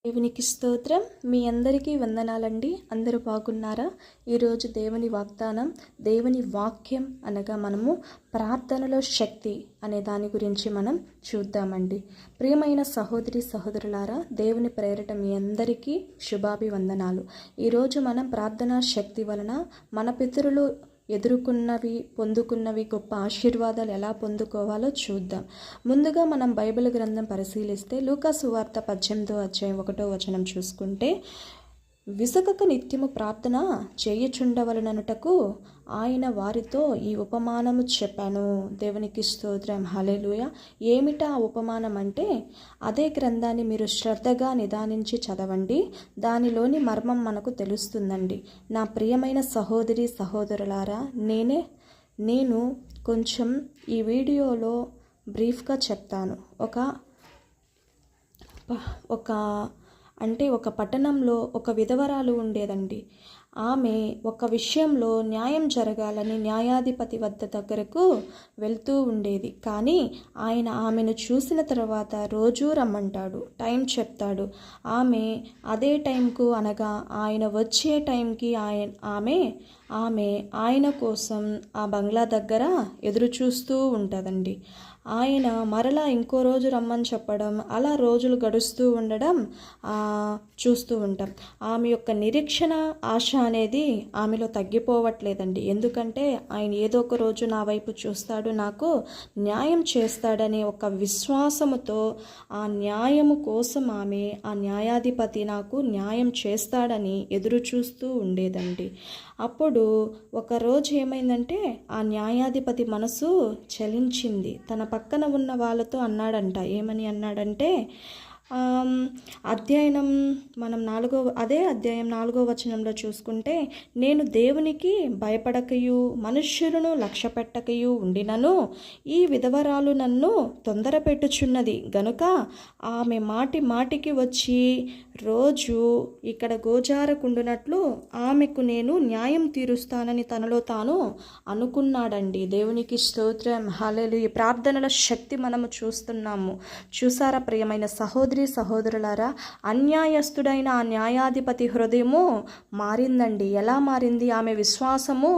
దేవునికి స్తోత్రం. మీ అందరికీ వందనాలండి. అందరూ బాగున్నారా? ఈరోజు దేవుని వాగ్దానం, దేవుని వాక్యం అనగా మనము ప్రార్థనలో శక్తి అనే దాని గురించి మనం చూద్దామండి. ప్రియమైన సహోదరి సహోదరులారా, దేవుని ప్రేరట మీ అందరికీ శుభాభివందనాలు. ఈరోజు మనం ప్రార్థనా శక్తి వలన మన పితరులు ఎదుర్కొన్నవి పొందుకున్నవి గొప్ప ఆశీర్వాదాలు ఎలా పొందుకోవాలో చూద్దాం. ముందుగా మనం బైబిల్ గ్రంథం పరిశీలిస్తే లూకా సువార్త 18వ అధ్యాయం 1వ వచనం చూసుకుంటే, విసుగక నిత్యము ప్రార్థన చేయుచుండవలననుటకు ఆయన వారితో ఈ ఉపమానము చెప్పాను. దేవునికి స్తోత్రం. హల్లెలూయా. ఏమిటా ఉపమానం అంటే, అదే గ్రంథాన్ని మీరు శ్రద్ధగా నిదానించి చదవండి, దానిలోని మర్మం మనకు తెలుస్తుందండి. నా ప్రియమైన సహోదరి సహోదరులారా, నేను కొంచెం ఈ వీడియోలో బ్రీఫ్గా చెప్తాను. ఒక పట్టణంలో ఒక విధవరాలు ఉండేదండి. ఆమె ఒక విషయంలో న్యాయం జరగాలని న్యాయాధిపతి దగ్గరకు వెళ్తూ ఉండేది. కానీ ఆయన ఆమెను చూసిన తర్వాత రోజూ రమ్మంటాడు, టైం చెప్తాడు. ఆమె అదే టైంకు అనగా ఆయన వచ్చే టైంకి ఆమె ఆయన కోసం ఆ బంగ్లా దగ్గర ఎదురు చూస్తూ ఉంటుందండి. ఆయన మరలా ఇంకో రోజు రమ్మని చెప్పడం, అలా రోజులు గడుస్తూ ఉండడం చూస్తూ ఉంటాం. ఆమె యొక్క నిరీక్షణ, ఆశ అనేది ఆమెలో తగ్గిపోవట్లేదండి. ఎందుకంటే ఆయన ఏదో ఒక రోజు నా వైపు చూస్తాడు, నాకు న్యాయం చేస్తాడనే ఒక విశ్వాసముతో ఆ న్యాయము కోసం ఆమె ఆ న్యాయాధిపతి నాకు న్యాయం చేస్తాడని ఎదురు చూస్తూ ఉండేదండి. అప్పుడు ఒకరోజు ఏమైందంటే, ఆ న్యాయాధిపతి మనసు చలించింది. తన పక్కన ఉన్న వాళ్ళతో అన్నాడంట. ఏమని అన్నాడంటే, మనం అధ్యాయం 4వ వచనంలో చూసుకుంటే, నేను దేవునికి భయపడకయు మనుష్యులను లక్ష్యపెట్టకయు ఉండినను ఈ విధవరాలు నన్ను తొందర పెట్టుచున్నది గనుక ఆమె మాటికి వచ్చి రోజు ఇక్కడ గోజారకుండునట్లు ఆమెకు నేను న్యాయం తీరుస్తానని తనలో తాను అనుకున్నాడండి. దేవునికి స్తోత్రం. హల్లెలూయా. ఈ ప్రార్థనల శక్తి మనము చూస్తున్నాము. చూసారా ప్రియమైన సహోదరులారా, అన్యాయస్తుడైన ఆ న్యాయాధిపతి హృదయము మారిందండి. ఎలా మారింది? ఆమె విశ్వాసము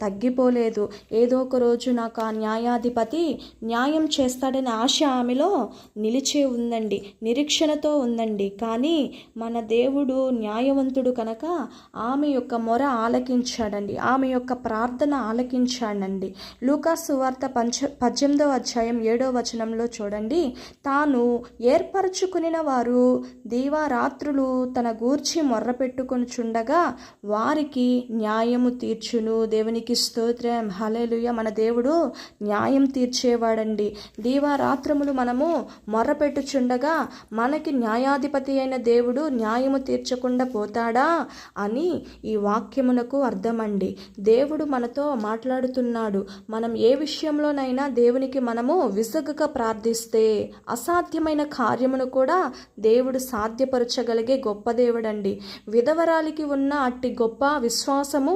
తగ్గిపోలేదు. ఏదో ఒక రోజు నాకు ఆ న్యాయాధిపతి న్యాయం చేస్తాడనే ఆశ ఆమెలో నిలిచే ఉందండి, నిరీక్షణతో ఉందండి. కానీ మన దేవుడు న్యాయవంతుడు కనుక ఆమె యొక్క మొర ఆలకించాడండి, ఆమె యొక్క ప్రార్థన ఆలకించాడండి. లూకా సువార్త 18వ అధ్యాయం 7వ వచనంలో చూడండి, తాను ఏర్పరచుకుని వారు దీవారాత్రులు తన గూర్చి మొర్ర పెట్టుకొనుచుండగా వారికి న్యాయము తీర్చును. దేవునికి స్తోత్రం. హల్లెలూయా. మన దేవుడు న్యాయం తీర్చేవాడండి. దీవారాత్రములు మనము మొర్ర పెట్టుచుండగా మనకి న్యాయాధిపతి అయిన దేవుడు న్యాయము తీర్చకుండా పోతాడా అని ఈ వాక్యమునకు అర్థమండి. దేవుడు మనతో మాట్లాడుతున్నాడు. మనం ఏ విషయంలోనైనా దేవునికి మనము విసుగక ప్రార్థిస్తే అసాధ్యమైన కార్యమును కూడా దేవుడు సాధ్యపరచగలిగే గొప్ప దేవుడండి. విధవరాలికి ఉన్న అట్టి గొప్ప విశ్వాసము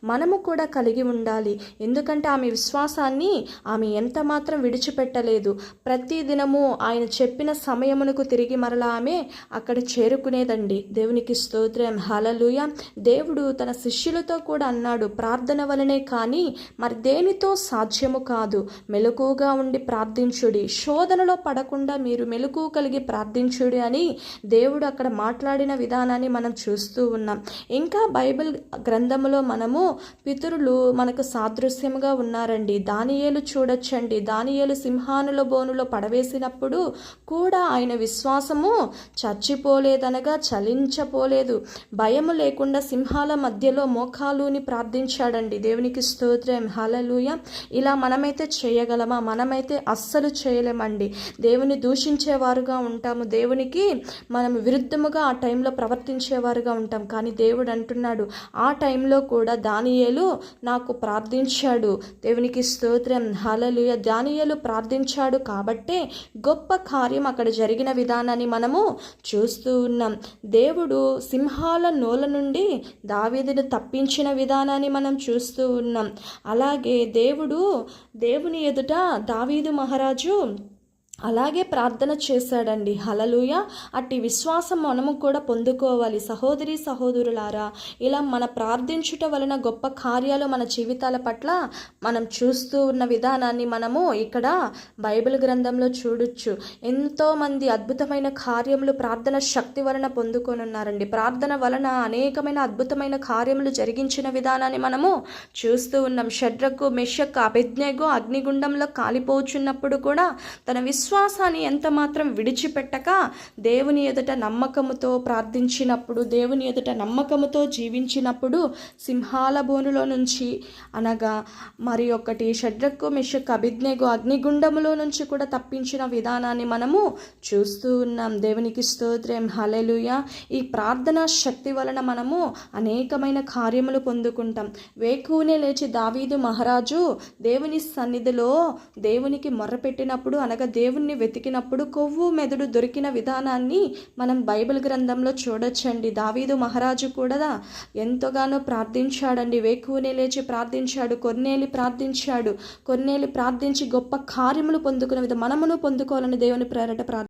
మనము కూడా కలిగి ఉండాలి. ఎందుకంటే ఆమె విశ్వాసాన్ని ఆమె ఎంత మాత్రం విడిచిపెట్టలేదు. ప్రతి దినము ఆయన చెప్పిన సమయమునకు తిరిగి మరలా ఆమె అక్కడ చేరుకునేదండి. దేవునికి స్తోత్రం. హల్లెలూయా. దేవుడు తన శిష్యులతో కూడా అన్నాడు, ప్రార్థన వలనే కానీ మరి దేనితో సాధ్యము కాదు, మెలకుగా ఉండి ప్రార్థించుడి, శోధనలో పడకుండా మీరు మెలకు కలిగి ప్రార్థించుడి అని దేవుడు అక్కడ మాట్లాడిన విధానాన్ని మనం చూస్తూ ఉన్నాం. ఇంకా బైబిల్ గ్రంథంలో మనము పితరులు మనకు సాదృశ్యంగా ఉన్నారండి. దానియేలు చూడొచ్చండి. దానియేలు సింహానుల బోనులో పడవేసినప్పుడు కూడా ఆయన విశ్వాసము చచ్చిపోలేదనగా చలించపోలేదు. భయము లేకుండా సింహాల మధ్యలో మోకాలుని ప్రార్థించాడండి. దేవునికి స్తోత్రం. హల్లెలూయా. ఇలా మనమైతే చేయగలమా? మనమైతే అస్సలు చేయలేమండి. దేవుని దూషించేవారుగా ఉంటాము, దేవునికి మనం విరుద్ధముగా ఆ టైంలో ప్రవర్తించేవారుగా ఉంటాం. కానీ దేవుడు అంటున్నాడు, ఆ టైంలో కూడా దానియేలు నాకు ప్రార్థించాడు. దేవునికి స్తోత్రం. హల్లెలూయా. దానియేలు ప్రార్థించాడు కాబట్టే గొప్ప కార్యం అక్కడ జరిగిన విధానాన్ని మనము చూస్తూ ఉన్నాం. దేవుడు సింహాల నోల నుండి దావీదును తప్పించిన విధానాన్ని మనం చూస్తూ ఉన్నాం. అలాగే దేవుని ఎదుట దావీదు మహారాజు అలాగే ప్రార్థన చేశాడండి. హల్లెలూయా. అట్టి విశ్వాసం మనము కూడా పొందుకోవాలి. సహోదరి సహోదరులారా, ఇలా మన ప్రార్థించుట వలన గొప్ప కార్యాలు మన జీవితాల పట్ల మనం చూస్తూ ఉన్న విధానాన్ని మనము ఇక్కడ బైబిల్ గ్రంథంలో చూడొచ్చు. ఎంతోమంది అద్భుతమైన కార్యములు ప్రార్థన శక్తి వలన పొందుకొని ఉన్నారండి. ప్రార్థన వలన అనేకమైన అద్భుతమైన కార్యములు జరిగించిన విధానాన్ని మనము చూస్తూ ఉన్నాం. షడ్రకు మెషక్ అబేద్నెగో అగ్నిగుండంలో కాలిపోచున్నప్పుడు కూడా తన విశ్వాసాన్ని ఎంత మాత్రం విడిచిపెట్టక దేవుని ఎదుట నమ్మకముతో ప్రార్థించినప్పుడు, దేవుని ఎదుట నమ్మకముతో జీవించినప్పుడు సింహాల బోనులో నుంచి అనగా మరి ఒకటి షడ్రకు మెషక్ అబేద్నెగో అగ్నిగుండములో నుంచి కూడా తప్పించిన విధానాన్ని మనము చూస్తూ ఉన్నాం. దేవునికి స్తోత్రం. హల్లెలూయా. ఈ ప్రార్థనా శక్తి వలన మనము అనేకమైన కార్యములు పొందుకుంటాం. వేకువనే లేచి దావీదు మహారాజు దేవుని సన్నిధిలో దేవునికి మొర్రపెట్టినప్పుడు అనగా దేవుణ్ణి వెతికినప్పుడు కొవ్వు మెదడు దొరికిన విధానాన్ని మనం బైబిల్ గ్రంథంలో చూడొచ్చండి. దావీదు మహారాజు కూడా ఎంతగానో ప్రార్థించాడండి. వేకువనే లేచి ప్రార్థించాడు. కొన్నేళ్ళు ప్రార్థించి గొప్ప కార్యములు పొందుకునే విధంగా మనమును పొందుకోవాలని దేవుని ప్రేరట